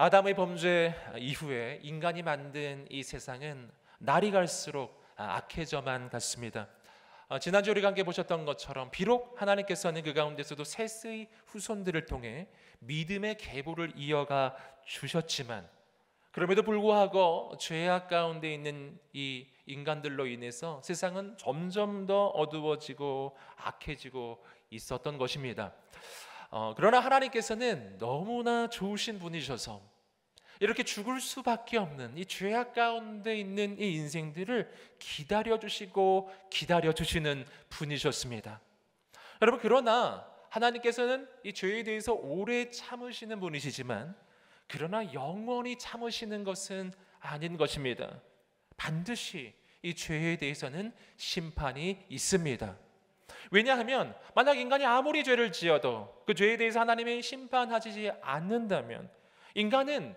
아담의 범죄 이후에 인간이 만든 이 세상은 날이 갈수록 악해져만 갔습니다. 지난주 우리가 함께 보셨던 것처럼 비록 하나님께서는 그 가운데서도 셋의 후손들을 통해 믿음의 계보를 이어가 주셨지만, 그럼에도 불구하고 죄악 가운데 있는 이 인간들로 인해서 세상은 점점 더 어두워지고 악해지고 있었던 것입니다. 그러나 하나님께서는 너무나 좋으신 분이셔서 이렇게 죽을 수밖에 없는 이 죄악 가운데 있는 이 인생들을 기다려주시고 기다려주시는 분이셨습니다. 여러분, 그러나 하나님께서는 이 죄에 대해서 오래 참으시는 분이시지만, 그러나 영원히 참으시는 것은 아닌 것입니다. 반드시 이 죄에 대해서는 심판이 있습니다. 왜냐하면 만약 인간이 아무리 죄를 지어도 그 죄에 대해서 하나님이 심판하지 않는다면 인간은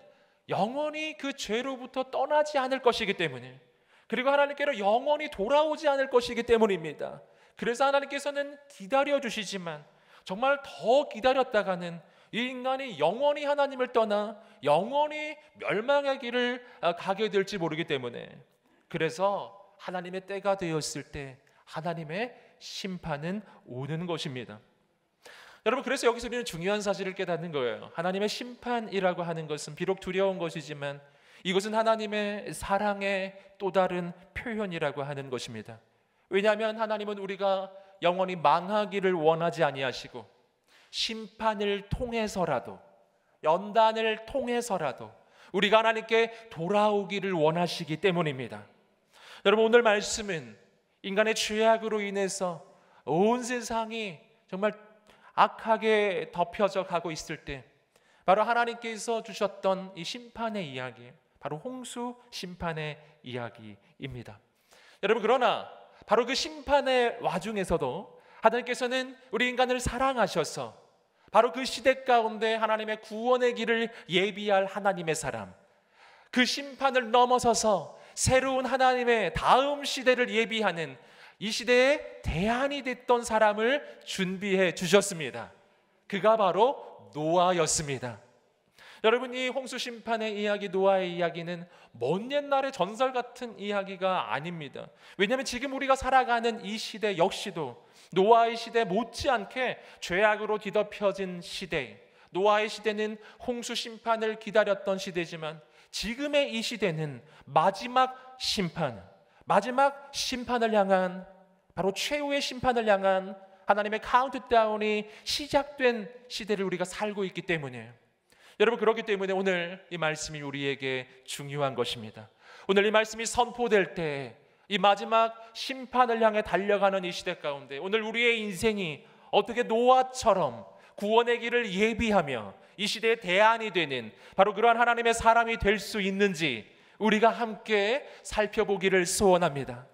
영원히 그 죄로부터 떠나지 않을 것이기 때문에, 그리고 하나님께로 영원히 돌아오지 않을 것이기 때문입니다. 그래서 하나님께서는 기다려주시지만 정말 더 기다렸다가는 이 인간이 영원히 하나님을 떠나 영원히 멸망의 길을 가게 될지 모르기 때문에, 그래서 하나님의 때가 되었을 때 하나님의 심판은 오는 것입니다. 여러분, 그래서 여기서 우리는 중요한 사실을 깨닫는 거예요. 하나님의 심판이라고 하는 것은 비록 두려운 것이지만 이것은 하나님의 사랑의 또 다른 표현이라고 하는 것입니다. 왜냐하면 하나님은 우리가 영원히 망하기를 원하지 아니하시고 심판을 통해서라도, 연단을 통해서라도 우리가 하나님께 돌아오기를 원하시기 때문입니다. 여러분, 오늘 말씀은 인간의 죄악으로 인해서 온 세상이 정말 악하게 덮여져 가고 있을 때 바로 하나님께서 주셨던 이 심판의 이야기, 바로 홍수 심판의 이야기입니다. 여러분, 그러나 바로 그 심판의 와중에서도 하나님께서는 우리 인간을 사랑하셔서 바로 그 시대 가운데 하나님의 구원의 길을 예비할 하나님의 사람, 그 심판을 넘어서서 새로운 하나님의 다음 시대를 예비하는 이 시대의 대안이 됐던 사람을 준비해 주셨습니다. 그가 바로 노아였습니다. 여러분, 이 홍수 심판의 이야기, 노아의 이야기는 먼 옛날의 전설 같은 이야기가 아닙니다. 왜냐하면 지금 우리가 살아가는 이 시대 역시도 노아의 시대 못지않게 죄악으로 뒤덮여진 시대, 노아의 시대는 홍수 심판을 기다렸던 시대지만 지금의 이 시대는 마지막 심판을 향한, 바로 최후의 심판을 향한 하나님의 카운트다운이 시작된 시대를 우리가 살고 있기 때문에, 여러분, 그렇기 때문에 오늘 이 말씀이 우리에게 중요한 것입니다. 오늘 이 말씀이 선포될 때 이 마지막 심판을 향해 달려가는 이 시대 가운데 오늘 우리의 인생이 어떻게 노아처럼 구원의 길을 예비하며 이 시대의 대안이 되는 바로 그러한 하나님의 사람이 될 수 있는지 우리가 함께 살펴보기를 소원합니다.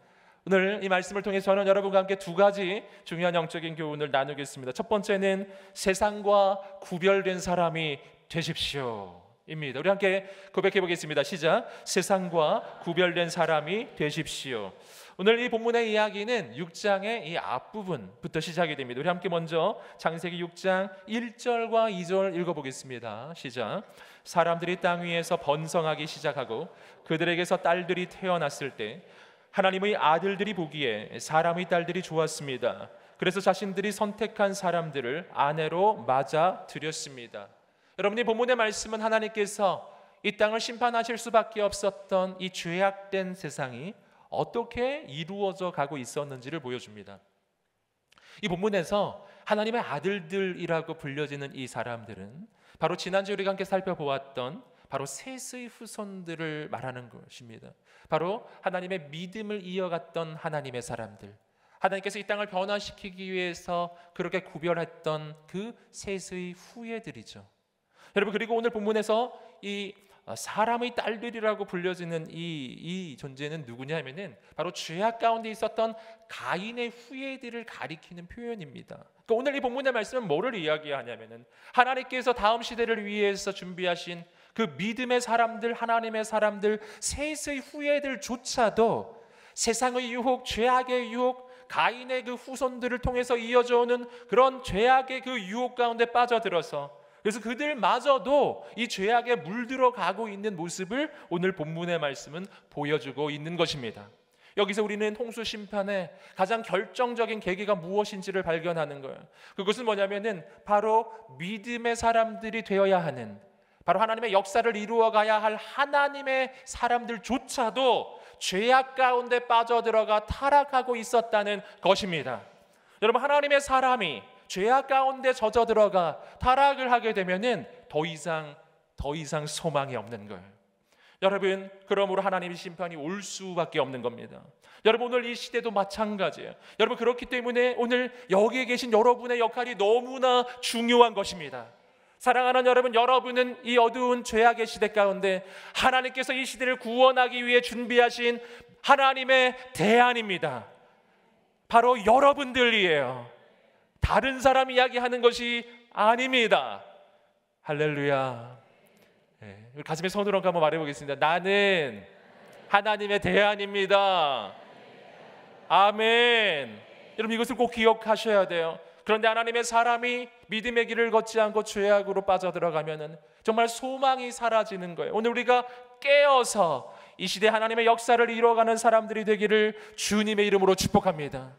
오늘 이 말씀을 통해 저는 여러분과 함께 두 가지 중요한 영적인 교훈을 나누겠습니다. 첫 번째는 세상과 구별된 사람이 되십시오 입니다. 우리 함께 고백해 보겠습니다. 시작. 세상과 구별된 사람이 되십시오. 오늘 이 본문의 이야기는 6장의 이 앞부분부터 시작이 됩니다. 우리 함께 먼저 창세기 6장 1절과 2절 읽어보겠습니다. 시작. 사람들이 땅 위에서 번성하기 시작하고 그들에게서 딸들이 태어났을 때 하나님의 아들들이 보기에 사람의 딸들이 좋았습니다. 그래서 자신들이 선택한 사람들을 아내로 맞아 들였습니다. 여러분이 본문의 말씀은 하나님께서 이 땅을 심판하실 수밖에 없었던 이 죄악된 세상이 어떻게 이루어져 가고 있었는지를 보여줍니다. 이 본문에서 하나님의 아들들이라고 불려지는 이 사람들은 바로 지난주에 우리가 함께 살펴보았던 바로 셋의 후손들을 말하는 것입니다. 바로 하나님의 믿음을 이어갔던 하나님의 사람들, 하나님께서 이 땅을 변화시키기 위해서 그렇게 구별했던 그 셋의 후예들이죠. 여러분, 그리고 오늘 본문에서 이 사람의 딸들이라고 불려지는 이 존재는 누구냐면은 바로 죄악 가운데 있었던 가인의 후예들을 가리키는 표현입니다. 그러니까 오늘 이 본문의 말씀은 뭐를 이야기하냐면은 하나님께서 다음 시대를 위해서 준비하신 그 믿음의 사람들, 하나님의 사람들, 셋의 후예들조차도 세상의 유혹, 죄악의 유혹, 가인의 그 후손들을 통해서 이어져 오는 그런 죄악의 그 유혹 가운데 빠져들어서 그래서 그들마저도 이 죄악에 물들어 가고 있는 모습을 오늘 본문의 말씀은 보여주고 있는 것입니다. 여기서 우리는 홍수 심판의 가장 결정적인 계기가 무엇인지를 발견하는 거예요. 그것은 뭐냐면은 바로 믿음의 사람들이 되어야 하는, 바로 하나님의 역사를 이루어가야 할 하나님의 사람들조차도 죄악 가운데 빠져들어가 타락하고 있었다는 것입니다. 여러분, 하나님의 사람이 죄악 가운데 젖어들어가 타락을 하게 되면은 더 이상 소망이 없는 거예요. 여러분, 그러므로 하나님의 심판이 올 수밖에 없는 겁니다. 여러분, 오늘 이 시대도 마찬가지예요. 여러분, 그렇기 때문에 오늘 여기에 계신 여러분의 역할이 너무나 중요한 것입니다. 사랑하는 여러분, 여러분은 이 어두운 죄악의 시대 가운데 하나님께서 이 시대를 구원하기 위해 준비하신 하나님의 대안입니다. 바로 여러분들이에요. 다른 사람 이야기하는 것이 아닙니다. 할렐루야. 가슴에 손으로 한번 말해보겠습니다. 나는 하나님의 대안입니다. 아멘. 여러분, 이것을 꼭 기억하셔야 돼요. 그런데 하나님의 사람이 믿음의 길을 걷지 않고 죄악으로 빠져들어가면은 정말 소망이 사라지는 거예요. 오늘 우리가 깨어서 이 시대 하나님의 역사를 이루어가는 사람들이 되기를 주님의 이름으로 축복합니다.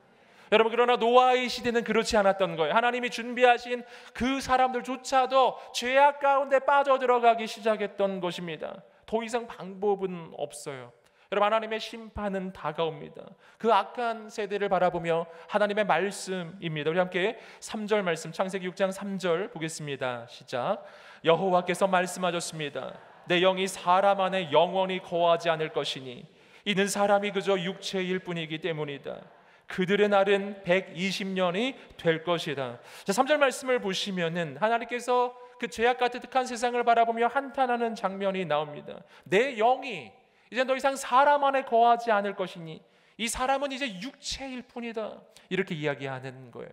여러분, 그러나 노아의 시대는 그렇지 않았던 거예요. 하나님이 준비하신 그 사람들조차도 죄악 가운데 빠져들어가기 시작했던 것입니다. 더 이상 방법은 없어요. 여러분, 하나님의 심판은 다가옵니다. 그 악한 세대를 바라보며 하나님의 말씀입니다. 우리 함께 3절 말씀, 창세기 6장 3절 보겠습니다. 시작. 여호와께서 말씀하셨습니다. 내 영이 사람 안에 영원히 거하지 않을 것이니 이는 사람이 그저 육체일 뿐이기 때문이다. 그들의 날은 120년이 될 것이다. 자, 3절 말씀을 보시면은 하나님께서 그 죄악 가득한 세상을 바라보며 한탄하는 장면이 나옵니다. 내 영이 이제 더 이상 사람 안에 거하지 않을 것이니 이 사람은 이제 육체일 뿐이다. 이렇게 이야기하는 거예요.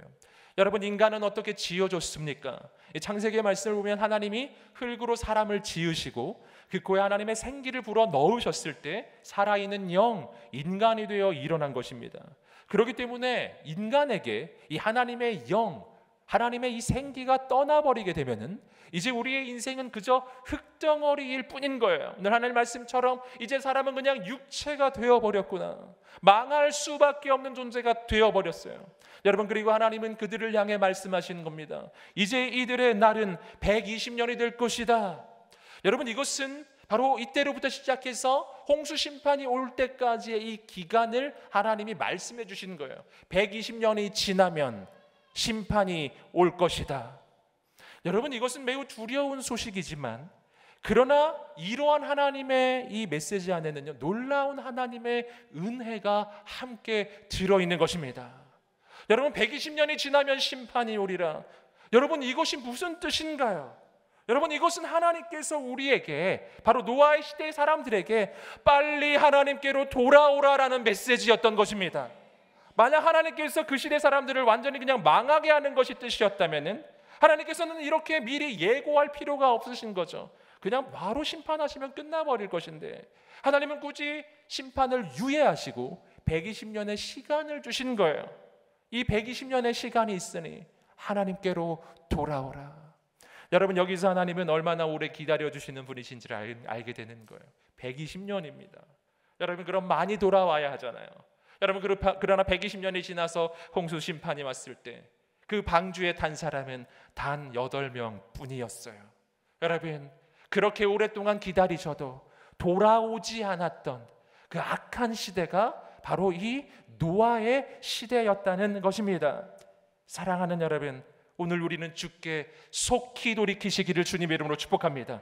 여러분, 인간은 어떻게 지어졌습니까? 창세기의 말씀을 보면 하나님이 흙으로 사람을 지으시고 그 코에 하나님의 생기를 불어 넣으셨을 때 살아있는 영, 인간이 되어 일어난 것입니다. 그렇기 때문에 인간에게 이 하나님의 영, 하나님의 이 생기가 떠나버리게 되면은 이제 우리의 인생은 그저 흙덩어리일 뿐인 거예요. 오늘 하나님 말씀처럼 이제 사람은 그냥 육체가 되어버렸구나, 망할 수밖에 없는 존재가 되어버렸어요. 여러분, 그리고 하나님은 그들을 향해 말씀하시는 겁니다. 이제 이들의 날은 120년이 될 것이다. 여러분, 이것은 바로 이때로부터 시작해서 홍수 심판이 올 때까지의 이 기간을 하나님이 말씀해 주시는 거예요. 120년이 지나면 심판이 올 것이다. 여러분, 이것은 매우 두려운 소식이지만 그러나 이러한 하나님의 이 메시지 안에는요, 놀라운 하나님의 은혜가 함께 들어있는 것입니다. 여러분, 120년이 지나면 심판이 오리라. 여러분, 이것이 무슨 뜻인가요? 여러분, 이것은 하나님께서 우리에게, 바로 노아의 시대의 사람들에게 빨리 하나님께로 돌아오라라는 메시지였던 것입니다. 만약 하나님께서 그 시대 사람들을 완전히 그냥 망하게 하는 것이 뜻이었다면은 하나님께서는 이렇게 미리 예고할 필요가 없으신 거죠. 그냥 바로 심판하시면 끝나버릴 것인데 하나님은 굳이 심판을 유예하시고 120년의 시간을 주신 거예요. 이 120년의 시간이 있으니 하나님께로 돌아오라. 여러분, 여기서 하나님은 얼마나 오래 기다려주시는 분이신지를 알게 되는 거예요. 120년입니다. 여러분, 그럼 많이 돌아와야 하잖아요. 여러분, 그러나 120년이 지나서 홍수 심판이 왔을 때 그 방주에 탄 사람은 단 8명 뿐이었어요. 여러분, 그렇게 오랫동안 기다리셔도 돌아오지 않았던 그 악한 시대가 바로 이 노아의 시대였다는 것입니다. 사랑하는 여러분, 오늘 우리는 주께 속히 돌이키시기를 주님의 이름으로 축복합니다.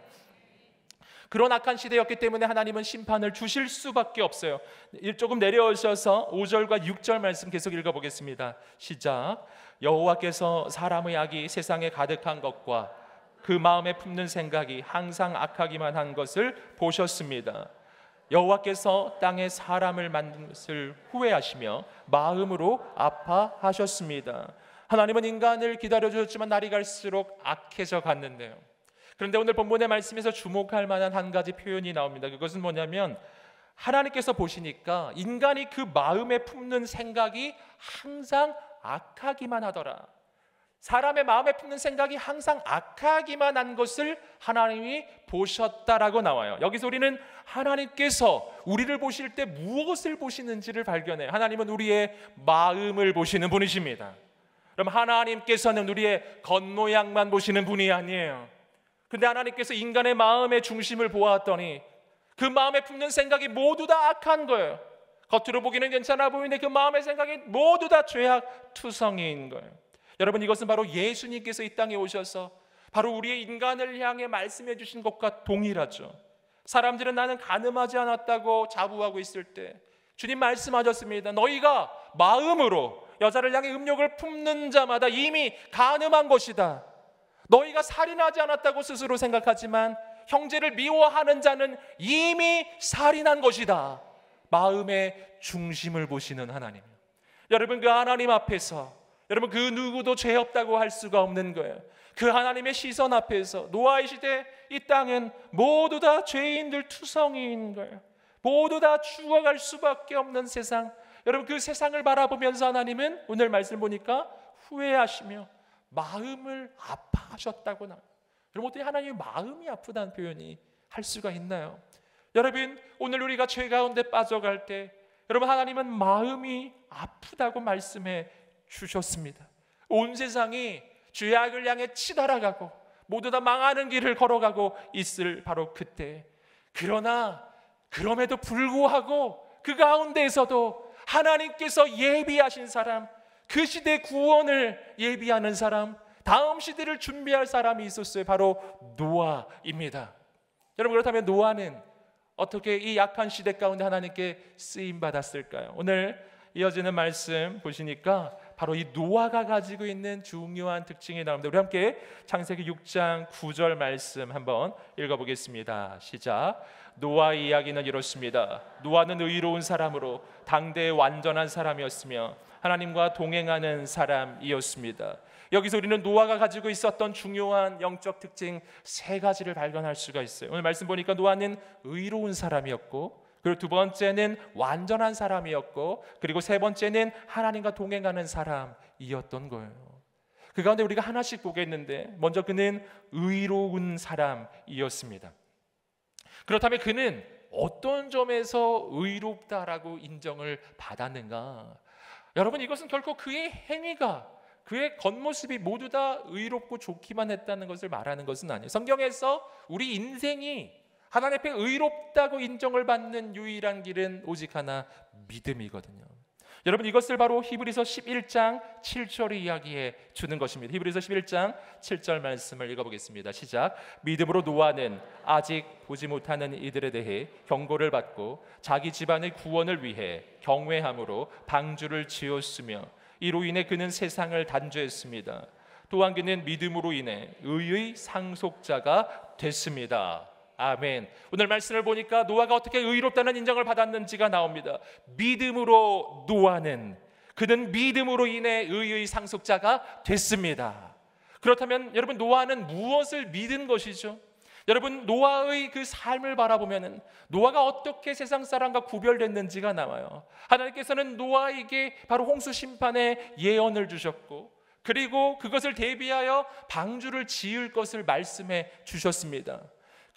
그런 악한 시대였기 때문에 하나님은 심판을 주실 수밖에 없어요. 조금 내려오셔서 5절과 6절 말씀 계속 읽어보겠습니다. 시작. 여호와께서 사람의 악이 세상에 가득한 것과 그 마음에 품는 생각이 항상 악하기만 한 것을 보셨습니다. 여호와께서 땅에 사람을 만든 것을 후회하시며 마음으로 아파하셨습니다. 하나님은 인간을 기다려주셨지만 날이 갈수록 악해져 갔는데요. 그런데 오늘 본문의 말씀에서 주목할 만한 한 가지 표현이 나옵니다. 그것은 뭐냐면 하나님께서 보시니까 인간이 그 마음에 품는 생각이 항상 악하기만 하더라. 사람의 마음에 품는 생각이 항상 악하기만 한 것을 하나님이 보셨다라고 나와요. 여기서 우리는 하나님께서 우리를 보실 때 무엇을 보시는지를 발견해요. 하나님은 우리의 마음을 보시는 분이십니다. 그럼 하나님께서는 우리의 겉모양만 보시는 분이 아니에요. 근데 하나님께서 인간의 마음의 중심을 보았더니 그 마음에 품는 생각이 모두 다 악한 거예요. 겉으로 보기는 괜찮아 보이는데 그 마음의 생각이 모두 다 죄악 투성이인 거예요. 여러분, 이것은 바로 예수님께서 이 땅에 오셔서 바로 우리의 인간을 향해 말씀해 주신 것과 동일하죠. 사람들은 나는 간음하지 않았다고 자부하고 있을 때 주님 말씀하셨습니다. 너희가 마음으로 여자를 향해 음욕을 품는 자마다 이미 간음한 것이다. 너희가 살인하지 않았다고 스스로 생각하지만 형제를 미워하는 자는 이미 살인한 것이다. 마음의 중심을 보시는 하나님. 여러분, 그 하나님 앞에서 여러분 그 누구도 죄 없다고 할 수가 없는 거예요. 그 하나님의 시선 앞에서 노아의 시대 이 땅은 모두 다 죄인들 투성이인 거예요. 모두 다 죽어갈 수밖에 없는 세상. 여러분, 그 세상을 바라보면서 하나님은 오늘 말씀 보니까 후회하시며 마음을 아파하셨다고 나와요. 여러분, 어떻게 하나님의 마음이 아프다는 표현이 할 수가 있나요? 여러분, 오늘 우리가 죄 가운데 빠져갈 때 여러분, 하나님은 마음이 아프다고 말씀해 주셨습니다. 온 세상이 죄악을 향해 치달아가고 모두 다 망하는 길을 걸어가고 있을 바로 그때, 그러나 그럼에도 불구하고 그 가운데에서도 하나님께서 예비하신 사람, 그 시대 구원을 예비하는 사람, 다음 시대를 준비할 사람이 있었어요. 바로 노아입니다. 여러분, 그렇다면 노아는 어떻게 이 약한 시대 가운데 하나님께 쓰임 받았을까요? 오늘 이어지는 말씀 보시니까 바로 이 노아가 가지고 있는 중요한 특징이 나옵니다. 우리 함께 창세기 6장 9절 말씀 한번 읽어보겠습니다. 시작. 노아의 이야기는 이렇습니다. 노아는 의로운 사람으로 당대의 완전한 사람이었으며 하나님과 동행하는 사람이었습니다. 여기서 우리는 노아가 가지고 있었던 중요한 영적 특징 세 가지를 발견할 수가 있어요. 오늘 말씀 보니까 노아는 의로운 사람이었고, 그리고 두 번째는 완전한 사람이었고, 그리고 세 번째는 하나님과 동행하는 사람이었던 거예요. 그 가운데 우리가 하나씩 보겠는데, 먼저 그는 의로운 사람이었습니다. 그렇다면 그는 어떤 점에서 의롭다라고 인정을 받았는가? 여러분, 이것은 결코 그의 행위가, 그의 겉모습이 모두 다 의롭고 좋기만 했다는 것을 말하는 것은 아니에요. 성경에서 우리 인생이 하나님 앞에 의롭다고 인정을 받는 유일한 길은 오직 하나, 믿음이거든요. 여러분, 이것을 바로 히브리서 11장 7절이 이야기해 주는 것입니다. 히브리서 11장 7절 말씀을 읽어보겠습니다. 시작. 믿음으로 노아는 아직 보지 못하는 이들에 대해 경고를 받고 자기 집안의 구원을 위해 경외함으로 방주를 지었으며 이로 인해 그는 세상을 단죄했습니다. 또한 그는 믿음으로 인해 의의 상속자가 됐습니다. 아멘. 오늘 말씀을 보니까 노아가 어떻게 의롭다는 인정을 받았는지가 나옵니다. 믿음으로 노아는, 그는 믿음으로 인해 의의 상속자가 됐습니다. 그렇다면 여러분, 노아는 무엇을 믿은 것이죠? 여러분, 노아의 그 삶을 바라보면 노아가 어떻게 세상 사람과 구별됐는지가 나와요. 하나님께서는 노아에게 바로 홍수 심판의 예언을 주셨고, 그리고 그것을 대비하여 방주를 지을 것을 말씀해 주셨습니다.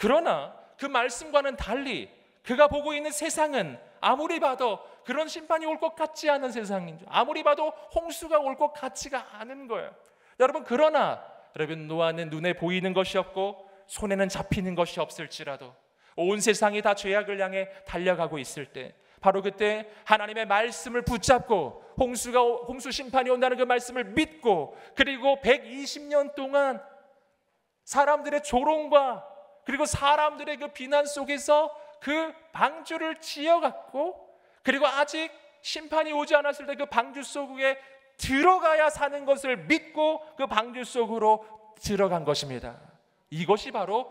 그러나 그 말씀과는 달리 그가 보고 있는 세상은 아무리 봐도 그런 심판이 올 것 같지 않은 세상이죠. 아무리 봐도 홍수가 올 것 같지가 않은 거예요. 여러분, 그러나 여러분, 노아는 눈에 보이는 것이 없고 손에는 잡히는 것이 없을지라도 온 세상이 다 죄악을 향해 달려가고 있을 때, 바로 그때 하나님의 말씀을 붙잡고 홍수 심판이 온다는 그 말씀을 믿고, 그리고 120년 동안 사람들의 조롱과 그리고 사람들의 그 비난 속에서 그 방주를 지어갔고, 그리고 아직 심판이 오지 않았을 때 그 방주 속에 들어가야 사는 것을 믿고 그 방주 속으로 들어간 것입니다. 이것이 바로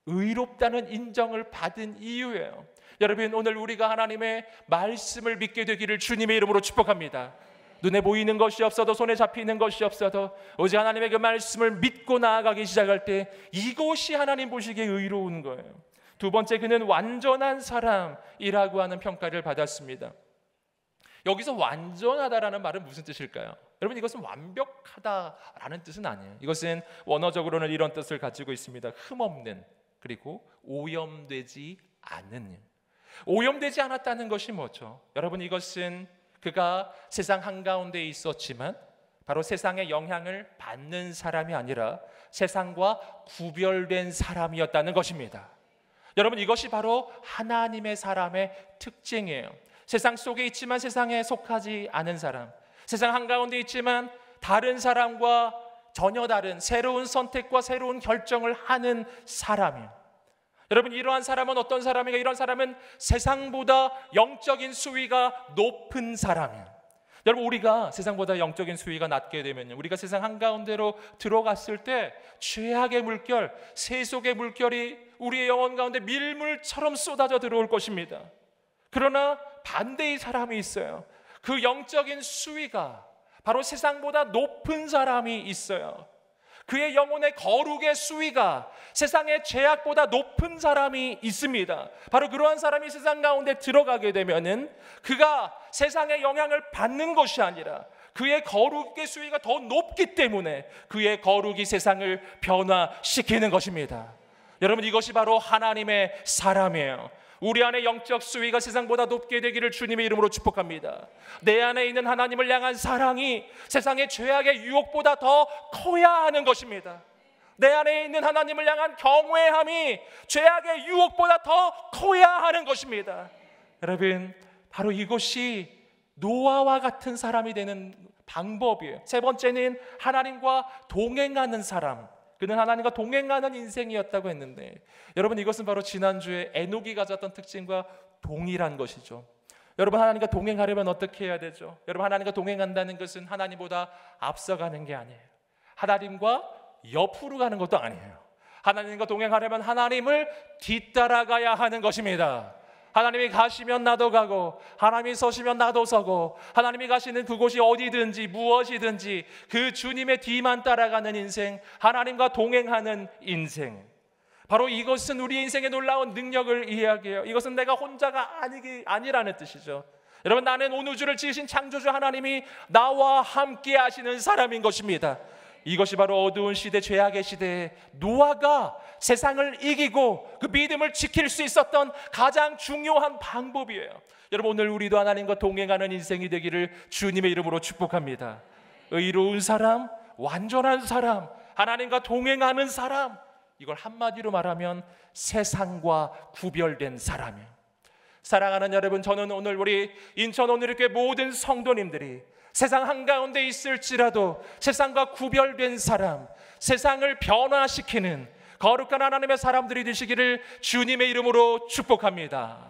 의롭다는 인정을 받은 이유예요. 여러분, 오늘 우리가 하나님의 말씀을 믿게 되기를 주님의 이름으로 축복합니다. 눈에 보이는 것이 없어도, 손에 잡히는 것이 없어도 오직 하나님의 그 말씀을 믿고 나아가기 시작할 때 이것이 하나님 보시기에 의로운 거예요. 두 번째, 그는 완전한 사람이라고 하는 평가를 받았습니다. 여기서 완전하다라는 말은 무슨 뜻일까요? 여러분, 이것은 완벽하다라는 뜻은 아니에요. 이것은 원어적으로는 이런 뜻을 가지고 있습니다. 흠없는, 그리고 오염되지 않는. 오염되지 않았다는 것이 뭐죠? 여러분, 이것은 그가 세상 한가운데 있었지만 바로 세상의 영향을 받는 사람이 아니라 세상과 구별된 사람이었다는 것입니다. 여러분, 이것이 바로 하나님의 사람의 특징이에요. 세상 속에 있지만 세상에 속하지 않은 사람, 세상 한가운데 있지만 다른 사람과 전혀 다른 새로운 선택과 새로운 결정을 하는 사람이에요. 여러분, 이러한 사람은 어떤 사람인가? 이런 사람은 세상보다 영적인 수위가 높은 사람이에요. 여러분, 우리가 세상보다 영적인 수위가 낮게 되면요, 우리가 세상 한가운데로 들어갔을 때 죄악의 물결, 세속의 물결이 우리의 영혼 가운데 밀물처럼 쏟아져 들어올 것입니다. 그러나 반대의 사람이 있어요. 그 영적인 수위가 바로 세상보다 높은 사람이 있어요. 그의 영혼의 거룩의 수위가 세상의 죄악보다 높은 사람이 있습니다. 바로 그러한 사람이 세상 가운데 들어가게 되면은 그가 세상의 영향을 받는 것이 아니라 그의 거룩의 수위가 더 높기 때문에 그의 거룩이 세상을 변화시키는 것입니다. 여러분, 이것이 바로 하나님의 사람이에요. 우리 안에 영적 수위가 세상보다 높게 되기를 주님의 이름으로 축복합니다. 내 안에 있는 하나님을 향한 사랑이 세상의 죄악의 유혹보다 더 커야 하는 것입니다. 내 안에 있는 하나님을 향한 경외함이 죄악의 유혹보다 더 커야 하는 것입니다. 여러분, 바로 이것이 노아와 같은 사람이 되는 방법이에요. 세 번째는 하나님과 동행하는 사람. 그는 하나님과 동행하는 인생이었다고 했는데, 여러분, 이것은 바로 지난주에 에녹이 가졌던 특징과 동일한 것이죠. 여러분, 하나님과 동행하려면 어떻게 해야 되죠? 여러분, 하나님과 동행한다는 것은 하나님보다 앞서가는 게 아니에요. 하나님과 옆으로 가는 것도 아니에요. 하나님과 동행하려면 하나님을 뒤따라가야 하는 것입니다. 하나님이 가시면 나도 가고, 하나님이 서시면 나도 서고, 하나님이 가시는 그곳이 어디든지 무엇이든지 그 주님의 뒤만 따라가는 인생, 하나님과 동행하는 인생. 바로 이것은 우리 인생의 놀라운 능력을 이야기해요. 이것은 내가 혼자가 아니라는 뜻이죠. 여러분, 나는 온 우주를 지으신 창조주 하나님이 나와 함께 하시는 사람인 것입니다. 이것이 바로 어두운 시대, 죄악의 시대에 노아가 세상을 이기고 그 믿음을 지킬 수 있었던 가장 중요한 방법이에요. 여러분, 오늘 우리도 하나님과 동행하는 인생이 되기를 주님의 이름으로 축복합니다. 의로운 사람, 완전한 사람, 하나님과 동행하는 사람, 이걸 한마디로 말하면 세상과 구별된 사람이에요. 사랑하는 여러분, 저는 오늘 우리 인천 온누리교회 모든 성도님들이 세상 한가운데 있을지라도 세상과 구별된 사람, 세상을 변화시키는 거룩한 하나님의 사람들이 되시기를 주님의 이름으로 축복합니다.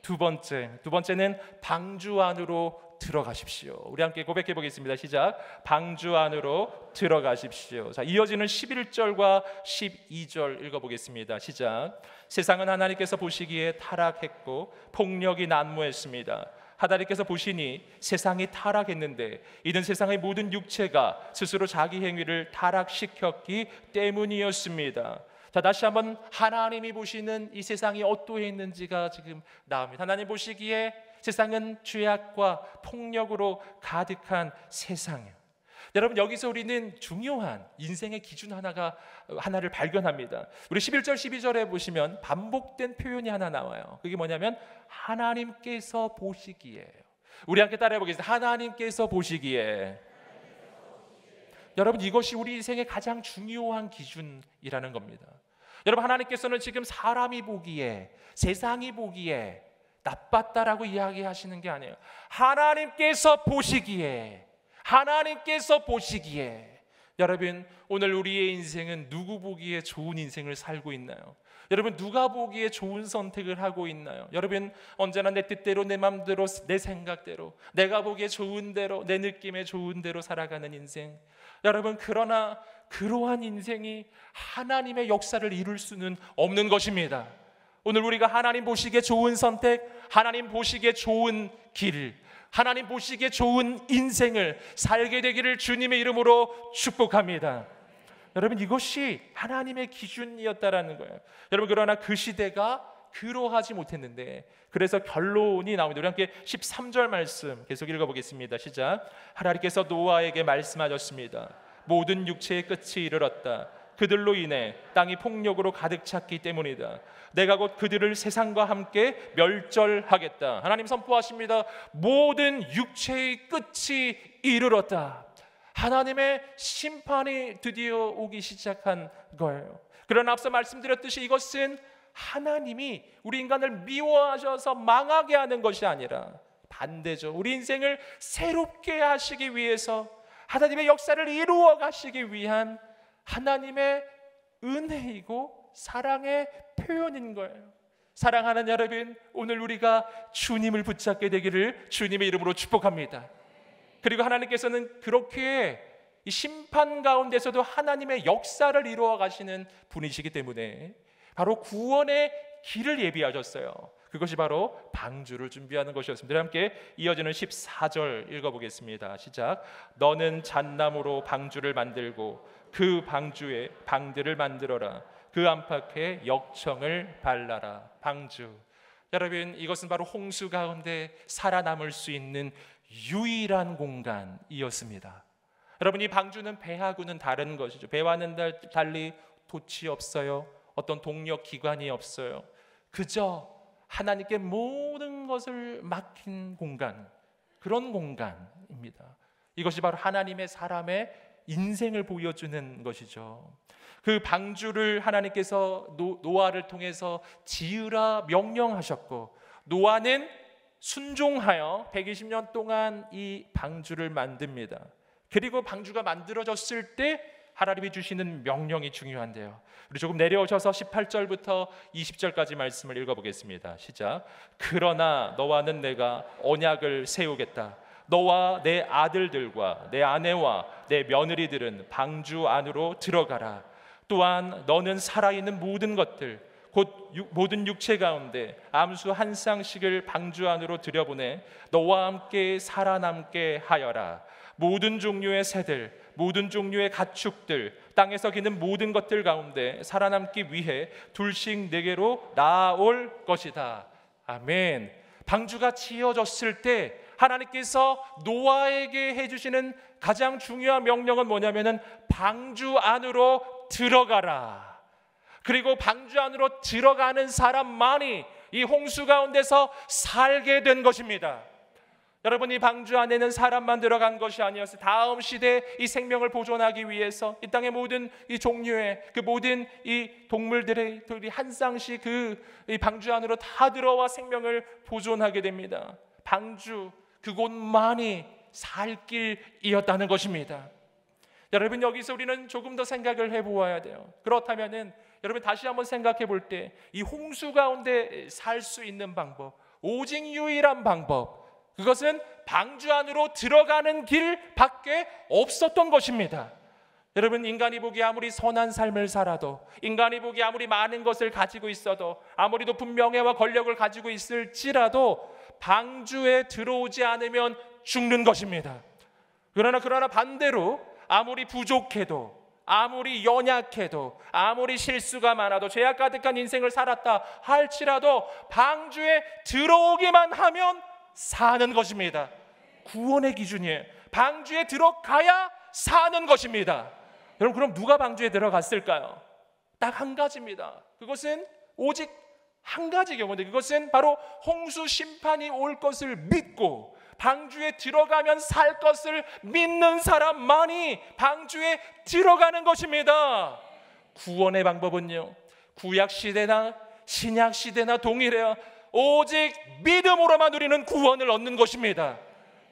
두 번째는 방주 안으로 들어가십시오. 우리 함께 고백해 보겠습니다. 시작. 방주 안으로 들어가십시오. 자, 이어지는 11절과 12절 읽어보겠습니다. 시작. 세상은 하나님께서 보시기에 타락했고 폭력이 난무했습니다. 하나님께서 보시니 세상이 타락했는데 이는 세상의 모든 육체가 스스로 자기 행위를 타락시켰기 때문이었습니다. 자, 다시 한번 하나님이 보시는 이 세상이 어떠했는지가 지금 나옵니다. 하나님 보시기에 세상은 죄악과 폭력으로 가득한 세상이에요. 여러분, 여기서 우리는 중요한 인생의 기준 하나를 발견합니다. 우리 11절 12절에 보시면 반복된 표현이 하나 나와요. 그게 뭐냐면 하나님께서 보시기에. 우리 함께 따라해 보겠습니다. 하나님께서 보시기에. 여러분, 이것이 우리 인생의 가장 중요한 기준이라는 겁니다. 여러분, 하나님께서는 지금 사람이 보기에, 세상이 보기에 나빴다라고 이야기하시는 게 아니에요. 하나님께서 보시기에. 하나님께서 보시기에. 여러분, 오늘 우리의 인생은 누구 보기에 좋은 인생을 살고 있나요? 여러분, 누가 보기에 좋은 선택을 하고 있나요? 여러분, 언제나 내 뜻대로, 내 마음대로, 내 생각대로, 내가 보기에 좋은 대로, 내 느낌에 좋은 대로 살아가는 인생. 여러분, 그러나 그러한 인생이 하나님의 역사를 이룰 수는 없는 것입니다. 오늘 우리가 하나님 보시기에 좋은 선택, 하나님 보시기에 좋은 길, 하나님 보시기에 좋은 인생을 살게 되기를 주님의 이름으로 축복합니다. 여러분, 이것이 하나님의 기준이었다라는 거예요. 여러분, 그러나 그 시대가 그러하지 못했는데, 그래서 결론이 나옵니다. 우리 함께 13절 말씀 계속 읽어보겠습니다. 시작. 하나님께서 노아에게 말씀하셨습니다. 모든 육체의 끝이 이르렀다. 그들로 인해 땅이 폭력으로 가득 찼기 때문이다. 내가 곧 그들을 세상과 함께 멸절하겠다. 하나님 선포하십니다. 모든 육체의 끝이 이르렀다. 하나님의 심판이 드디어 오기 시작한 거예요. 그러나 앞서 말씀드렸듯이 이것은 하나님이 우리 인간을 미워하셔서 망하게 하는 것이 아니라 반대죠. 우리 인생을 새롭게 하시기 위해서 하나님의 역사를 이루어 가시기 위한 하나님의 은혜이고 사랑의 표현인 거예요. 사랑하는 여러분, 오늘 우리가 주님을 붙잡게 되기를 주님의 이름으로 축복합니다. 그리고 하나님께서는 그렇게 이 심판 가운데서도 하나님의 역사를 이루어 가시는 분이시기 때문에 바로 구원의 길을 예비하셨어요. 그것이 바로 방주를 준비하는 것이었습니다. 함께 이어지는 14절 읽어보겠습니다. 시작. 너는 잣나무로 방주를 만들고 그 방주에 방들을 만들어라. 그 안팎에 역청을 발라라. 방주. 여러분, 이것은 바로 홍수 가운데 살아남을 수 있는 유일한 공간이었습니다. 여러분, 이 방주는 배하고는 다른 것이죠. 배와는 달리 돛이 없어요. 어떤 동력 기관이 없어요. 그저 하나님께 모든 것을 맡긴 공간, 그런 공간입니다. 이것이 바로 하나님의 사람의 인생을 보여주는 것이죠. 그 방주를 하나님께서 노아를 통해서 지으라 명령하셨고, 노아는 순종하여 120년 동안 이 방주를 만듭니다. 그리고 방주가 만들어졌을 때 하나님이 주시는 명령이 중요한데요. 우리 조금 내려오셔서 18절부터 20절까지 말씀을 읽어보겠습니다. 시작. 그러나 너와는 내가 언약을 세우겠다. 너와 내 아들들과 내 아내와 내 며느리들은 방주 안으로 들어가라. 또한 너는 살아있는 모든 것들 곧 모든 육체 가운데 암수 한 쌍씩을 방주 안으로 들여보내 너와 함께 살아남게 하여라. 모든 종류의 새들, 모든 종류의 가축들, 땅에서 기는 모든 것들 가운데 살아남기 위해 둘씩 내게로 나올 것이다. 아멘. 방주가 지어졌을 때 하나님께서 노아에게 해주시는 가장 중요한 명령은 뭐냐면은 방주 안으로 들어가라. 그리고 방주 안으로 들어가는 사람만이 이 홍수 가운데서 살게 된 것입니다. 여러분, 이 방주 안에는 사람만 들어간 것이 아니었어요. 다음 시대에 이 생명을 보존하기 위해서 이 땅의 모든 이 종류의 그 모든 이 동물들이 한 쌍씩 이 방주 안으로 다 들어와 생명을 보존하게 됩니다. 방주, 그곳만이 살 길이었다는 것입니다. 여러분, 여기서 우리는 조금 더 생각을 해보아야 돼요. 그렇다면은 여러분 다시 한번 생각해 볼 때 이 홍수 가운데 살 수 있는 방법, 오직 유일한 방법, 그것은 방주 안으로 들어가는 길밖에 없었던 것입니다. 여러분, 인간이 보기에 아무리 선한 삶을 살아도, 인간이 보기에 아무리 많은 것을 가지고 있어도, 아무리 높은 명예와 권력을 가지고 있을지라도 방주에 들어오지 않으면 죽는 것입니다. 그러나 반대로 아무리 부족해도, 아무리 연약해도, 아무리 실수가 많아도, 죄악 가득한 인생을 살았다 할지라도 방주에 들어오기만 하면 사는 것입니다. 구원의 기준이에요. 방주에 들어가야 사는 것입니다. 여러분, 그럼 누가 방주에 들어갔을까요? 딱 한 가지입니다. 그것은 오직 한 가지 경우인데, 그것은 바로 홍수 심판이 올 것을 믿고 방주에 들어가면 살 것을 믿는 사람만이 방주에 들어가는 것입니다. 구원의 방법은요, 구약 시대나 신약 시대나 동일해요. 오직 믿음으로만 우리는 구원을 얻는 것입니다.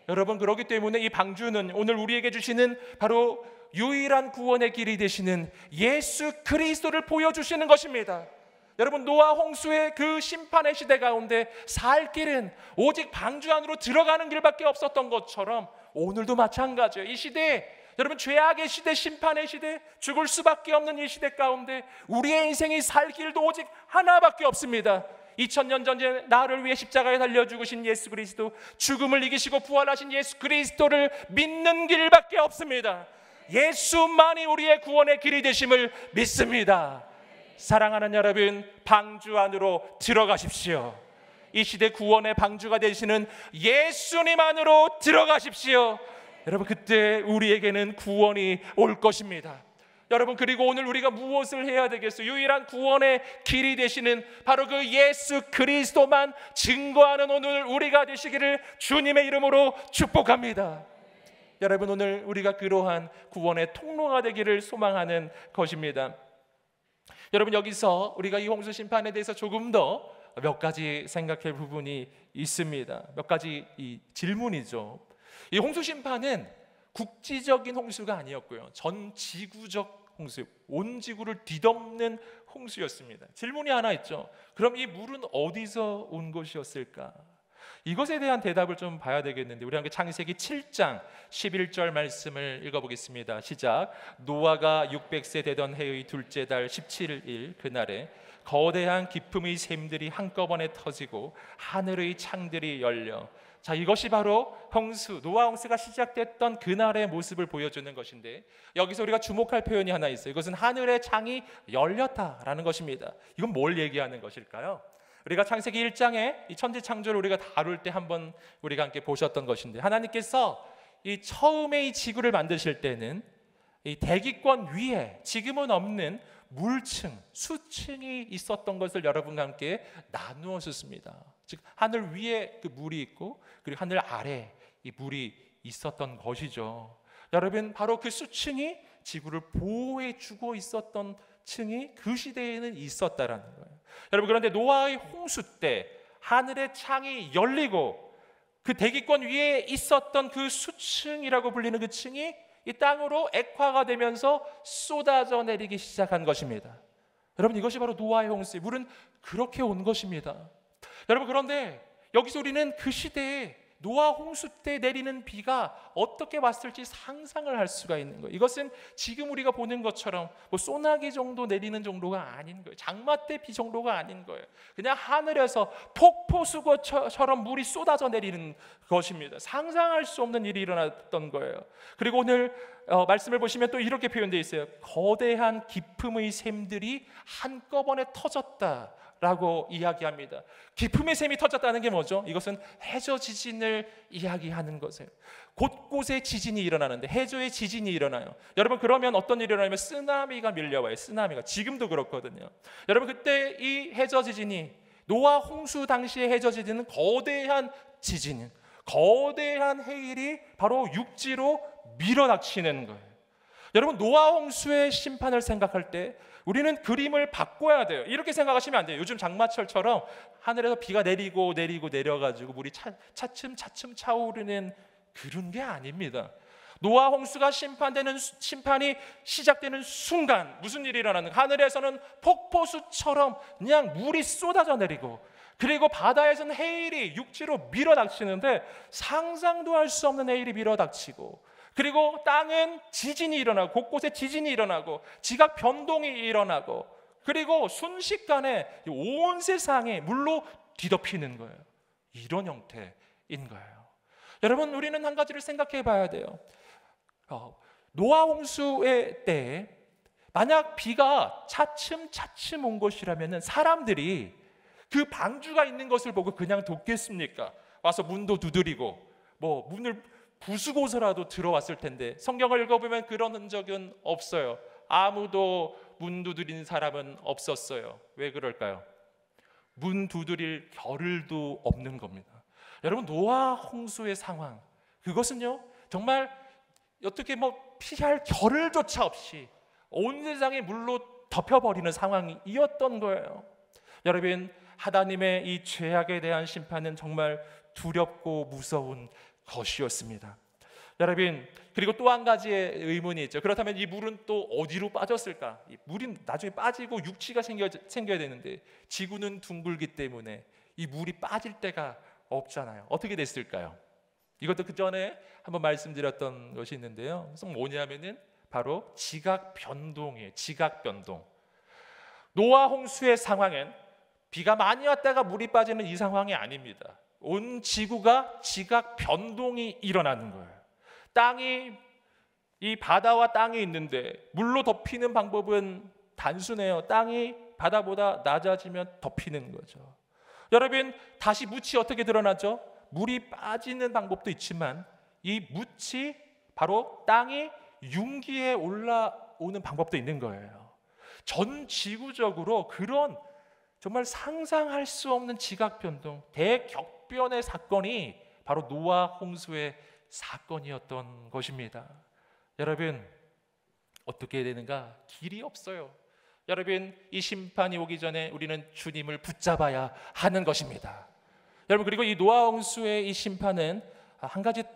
여러분, 그렇기 때문에 이 방주는 오늘 우리에게 주시는 바로 유일한 구원의 길이 되시는 예수 그리스도를 보여주시는 것입니다. 여러분, 노아 홍수의 그 심판의 시대 가운데 살 길은 오직 방주 안으로 들어가는 길밖에 없었던 것처럼 오늘도 마찬가지예요. 이 시대에 여러분, 죄악의 시대, 심판의 시대, 죽을 수밖에 없는 이 시대 가운데 우리의 인생이 살 길도 오직 하나밖에 없습니다. 2000년 전에 나를 위해 십자가에 달려 죽으신 예수 그리스도, 죽음을 이기시고 부활하신 예수 그리스도를 믿는 길밖에 없습니다. 예수만이 우리의 구원의 길이 되심을 믿습니다. 사랑하는 여러분, 방주 안으로 들어가십시오. 이 시대 구원의 방주가 되시는 예수님 안으로 들어가십시오. 여러분, 그때 우리에게는 구원이 올 것입니다. 여러분, 그리고 오늘 우리가 무엇을 해야 되겠어요? 유일한 구원의 길이 되시는 바로 그 예수 그리스도만 증거하는 오늘 우리가 되시기를 주님의 이름으로 축복합니다. 여러분, 오늘 우리가 그러한 구원의 통로가 되기를 소망하는 것입니다. 여러분, 여기서 우리가 이 홍수 심판에 대해서 조금 더 몇 가지 생각할 부분이 있습니다. 몇 가지 이 질문이죠. 이 홍수 심판은 국지적인 홍수가 아니었고요, 전 지구적 홍수, 온 지구를 뒤덮는 홍수였습니다. 질문이 하나 있죠. 그럼 이 물은 어디서 온 것이었을까? 이것에 대한 대답을 좀 봐야 되겠는데, 우리 함께 창세기 7장 11절 말씀을 읽어보겠습니다. 시작. 노아가 600세 되던 해의 둘째 달 17일 그날에 거대한 기품의 샘들이 한꺼번에 터지고 하늘의 창들이 열려. 자, 이것이 바로 홍수, 노아 홍수가 시작됐던 그날의 모습을 보여주는 것인데, 여기서 우리가 주목할 표현이 하나 있어요. 이것은 하늘의 창이 열렸다라는 것입니다. 이건 뭘 얘기하는 것일까요? 우리가 창세기 1장에 이 천지 창조를 우리가 다룰 때 한번 우리가 함께 보셨던 것인데, 하나님께서 이 처음에 이 지구를 만드실 때는 이 대기권 위에 지금은 없는 물층, 수층이 있었던 것을 여러분과 함께 나누어 줬습니다. 즉 하늘 위에 그 물이 있고, 그리고 하늘 아래 이 물이 있었던 것이죠. 여러분, 바로 그 수층이 지구를 보호해 주고 있었던 층이 그 시대에는 있었다라는 거예요. 여러분, 그런데 노아의 홍수 때 하늘의 창이 열리고 그 대기권 위에 있었던 그 수층이라고 불리는 그 층이 이 땅으로 액화가 되면서 쏟아져 내리기 시작한 것입니다. 여러분, 이것이 바로 노아의 홍수의 물은 그렇게 온 것입니다. 여러분, 그런데 여기서 우리는 그 시대에 노아 홍수 때 내리는 비가 어떻게 왔을지 상상을 할 수가 있는 거예요. 이것은 지금 우리가 보는 것처럼 뭐 소나기 정도 내리는 정도가 아닌 거예요. 장마 때 비 정도가 아닌 거예요. 그냥 하늘에서 폭포수거처럼 물이 쏟아져 내리는 것입니다. 상상할 수 없는 일이 일어났던 거예요. 그리고 오늘 말씀을 보시면 또 이렇게 표현되어 있어요. 거대한 기품의 샘들이 한꺼번에 터졌다 라고 이야기합니다. 기품의 샘이 터졌다는 게 뭐죠? 이것은 해저 지진을 이야기하는 것이에요. 곳곳에 지진이 일어나는데, 해저에 지진이 일어나요. 여러분, 그러면 어떤 일이 일어나면 쓰나미가 밀려와요. 쓰나미가 지금도 그렇거든요. 여러분, 그때 이 해저 지진이, 노아 홍수 당시의 해저 지진은 거대한 지진, 거대한 해일이 바로 육지로 밀어닥치는 거예요. 여러분, 노아 홍수의 심판을 생각할 때 우리는 그림을 바꿔야 돼요. 이렇게 생각하시면 안 돼요. 요즘 장마철처럼 하늘에서 비가 내리고 내려가지고 물이 차츰 차오르는 그런 게 아닙니다. 노아 홍수가 심판이 시작되는 순간 무슨 일이 일어나는가? 하늘에서는 폭포수처럼 그냥 물이 쏟아져 내리고, 그리고 바다에서는 해일이 육지로 밀어닥치는데 상상도 할 수 없는 해일이 밀어닥치고, 그리고 땅은 지진이 일어나고, 곳곳에 지진이 일어나고, 지각 변동이 일어나고, 그리고 순식간에 온 세상이 물로 뒤덮이는 거예요. 이런 형태인 거예요. 여러분, 우리는 한 가지를 생각해 봐야 돼요. 노아 홍수의 때에 만약 비가 차츰 온 것이라면 사람들이 그 방주가 있는 것을 보고 그냥 돕겠습니까? 와서 문도 두드리고 뭐 문을 부수고서라도 들어왔을 텐데, 성경을 읽어보면 그런 흔적은 없어요. 아무도 문 두드리는 사람은 없었어요. 왜 그럴까요? 문 두드릴 겨를도 없는 겁니다. 여러분, 노아 홍수의 상황, 그것은요 정말 어떻게 피할 겨를조차 없이 온 세상이 물로 덮여버리는 상황이었던 거예요. 여러분, 하나님의 이 죄악에 대한 심판은 정말 두렵고 무서운 것이었습니다. 여러분, 그리고 또 한 가지의 의문이 있죠. 그렇다면 이 물은 또 어디로 빠졌을까? 이 물이 나중에 빠지고 육지가 생겨야 되는데, 지구는 둥글기 때문에 이 물이 빠질 데가 없잖아요. 어떻게 됐을까요? 이것도 그 전에 한번 말씀드렸던 것이 있는데요. 그래서 뭐냐면은 바로 지각 변동이에요. 지각 변동. 노아 홍수의 상황은 비가 많이 왔다가 물이 빠지는 이 상황이 아닙니다. 온 지구가 지각 변동이 일어나는 거예요. 땅이, 이 바다와 땅이 있는데 물로 덮이는 방법은 단순해요. 땅이 바다보다 낮아지면 덮이는 거죠. 여러분, 다시 묻이 어떻게 드러나죠? 물이 빠지는 방법도 있지만 이 묻이 바로 땅이 융기에 올라오는 방법도 있는 거예요. 전 지구적으로 그런 정말 상상할 수 없는 지각 변동, 대격변의 사건이 바로 노아 홍수의 사건이었던 것입니다. 여러분, 어떻게 되는가? 길이 없어요. 여러분, 이 심판이 오기 전에 우리는 주님을 붙잡아야 하는 것입니다. 여러분, 그리고 이 노아 홍수의 이 심판은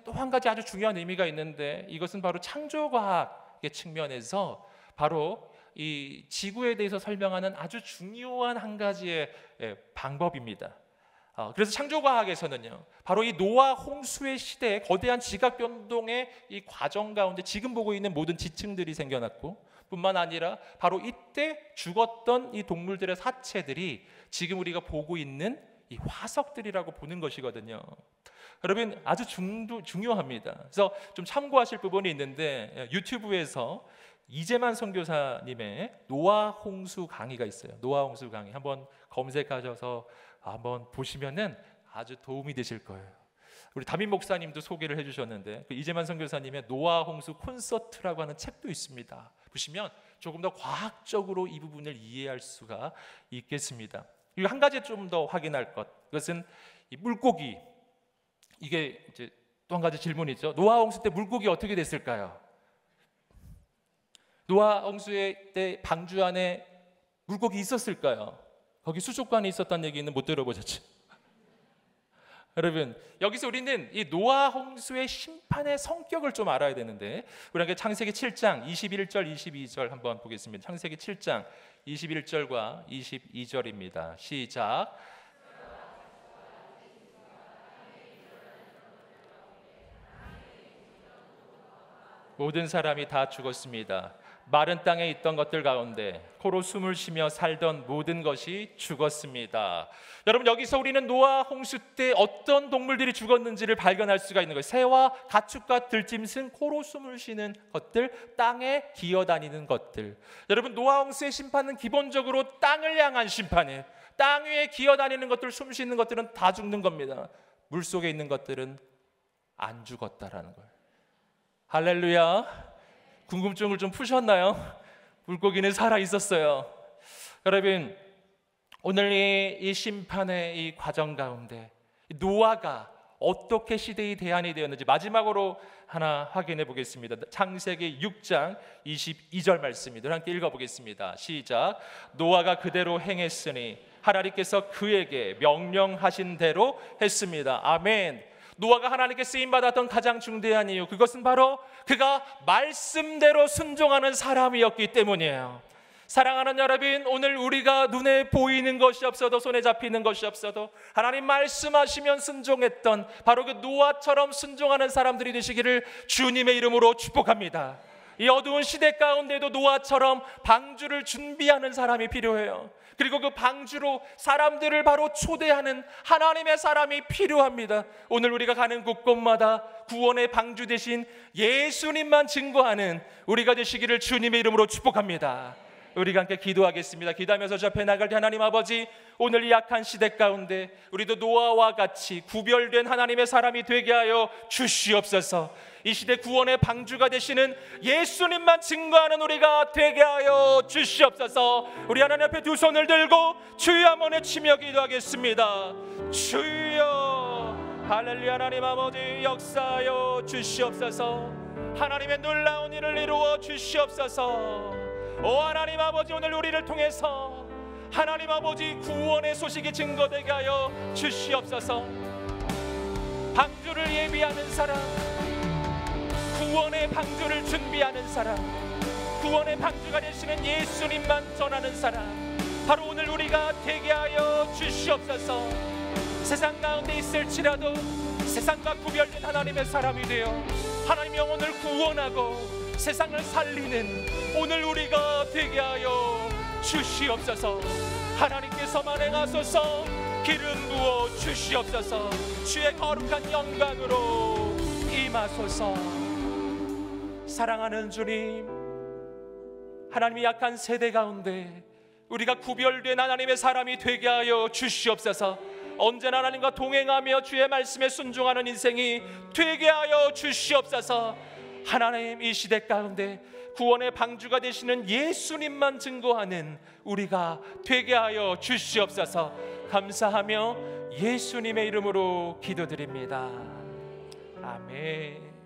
또 한 가지 아주 중요한 의미가 있는데, 이것은 바로 창조과학의 측면에서 바로 이 지구에 대해서 설명하는 아주 중요한 한 가지의 방법입니다. 그래서 창조과학에서는요, 바로 이 노아 홍수의 시대에 거대한 지각 변동의 이 과정 가운데 지금 보고 있는 모든 지층들이 생겨났고, 뿐만 아니라 바로 이때 죽었던 이 동물들의 사체들이 지금 우리가 보고 있는 이 화석들이라고 보는 것이거든요. 여러분, 아주 중요합니다. 그래서 좀 참고하실 부분이 있는데, 유튜브에서 이재만 선교사님의 노아 홍수 강의가 있어요. 노아 홍수 강의 한번 검색하셔서 한번 보시면은 아주 도움이 되실 거예요. 우리 담임 목사님도 소개를 해주셨는데, 그 이재만 선교사님의 노아 홍수 콘서트라고 하는 책도 있습니다. 보시면 조금 더 과학적으로 이 부분을 이해할 수가 있겠습니다. 그리고 한 가지 좀 더 확인할 것, 그것은 이 물고기. 이게 이제 또 한 가지 질문이죠. 노아 홍수 때 물고기 어떻게 됐을까요? 노아 홍수의 때 방주 안에 물고기 있었을까요? 거기 수족관에 있었다는 얘기는 못 들어보셨죠? 여러분, 여기서 우리는 이 노아 홍수의 심판의 성격을 좀 알아야 되는데, 우리가 창세기 7장 21절 22절 한번 보겠습니다. 창세기 7장 21절과 22절입니다. 시작. 모든 사람이 다 죽었습니다. 마른 땅에 있던 것들 가운데 코로 숨을 쉬며 살던 모든 것이 죽었습니다. 여러분, 여기서 우리는 노아 홍수 때 어떤 동물들이 죽었는지를 발견할 수가 있는 거예요. 새와 가축과 들짐승, 코로 숨을 쉬는 것들, 땅에 기어다니는 것들. 여러분, 노아 홍수의 심판은 기본적으로 땅을 향한 심판이에요. 땅 위에 기어다니는 것들, 숨 쉬는 것들은 다 죽는 겁니다. 물속에 있는 것들은 안 죽었다라는 거예요. 할렐루야. 궁금증을 좀 푸셨나요? 물고기는 살아 있었어요. 여러분, 오늘 이 심판의 이 과정 가운데 노아가 어떻게 시대의 대안이 되었는지 마지막으로 하나 확인해 보겠습니다. 창세기 6장 22절 말씀입니다. 함께 읽어보겠습니다. 시작. 노아가 그대로 행했으니 하나님께서 그에게 명령하신 대로 했습니다. 아멘. 노아가 하나님께 쓰임받았던 가장 중대한 이유, 그것은 바로 그가 말씀대로 순종하는 사람이었기 때문이에요. 사랑하는 여러분, 오늘 우리가 눈에 보이는 것이 없어도, 손에 잡히는 것이 없어도 하나님 말씀하시면 순종했던 바로 그 노아처럼 순종하는 사람들이 되시기를 주님의 이름으로 축복합니다. 이 어두운 시대 가운데도 노아처럼 방주를 준비하는 사람이 필요해요. 그리고 그 방주로 사람들을 바로 초대하는 하나님의 사람이 필요합니다. 오늘 우리가 가는 곳곳마다 구원의 방주 대신 예수님만 증거하는 우리가 되시기를 주님의 이름으로 축복합니다. 우리가 함께 기도하겠습니다. 기도하면서 저 앞에 나갈 때 하나님 아버지, 오늘 이 약한 시대 가운데 우리도 노아와 같이 구별된 하나님의 사람이 되게 하여 주시옵소서. 이 시대 구원의 방주가 되시는 예수님만 증거하는 우리가 되게 하여 주시옵소서. 우리 하나님 앞에 두 손을 들고 주여 한번 외치며 기도하겠습니다. 주여, 할렐루야. 하나님 아버지, 역사하여 주시옵소서. 하나님의 놀라운 일을 이루어 주시옵소서. 오 하나님 아버지, 오늘 우리를 통해서 하나님 아버지 구원의 소식이 증거되게 하여 주시옵소서. 방주를 예비하는 사람, 구원의 방주를 준비하는 사람, 구원의 방주가 되시는 예수님만 전하는 사람, 바로 오늘 우리가 되게 하여 주시옵소서. 세상 가운데 있을지라도 세상과 구별된 하나님의 사람이 되어 하나님 영혼을 구원하고 세상을 살리는 오늘 우리가 되게 하여 주시옵소서. 하나님께서만 행하소서. 기름 부어 주시옵소서. 주의 거룩한 영광으로 임하소서. 사랑하는 주님, 하나님이 약한 세대 가운데 우리가 구별된 하나님의 사람이 되게 하여 주시옵소서. 언제나 하나님과 동행하며 주의 말씀에 순종하는 인생이 되게 하여 주시옵소서. 하나님, 이 시대 가운데 구원의 방주가 되시는 예수님만 증거하는 우리가 되게 하여 주시옵소서. 감사하며 예수님의 이름으로 기도드립니다. 아멘.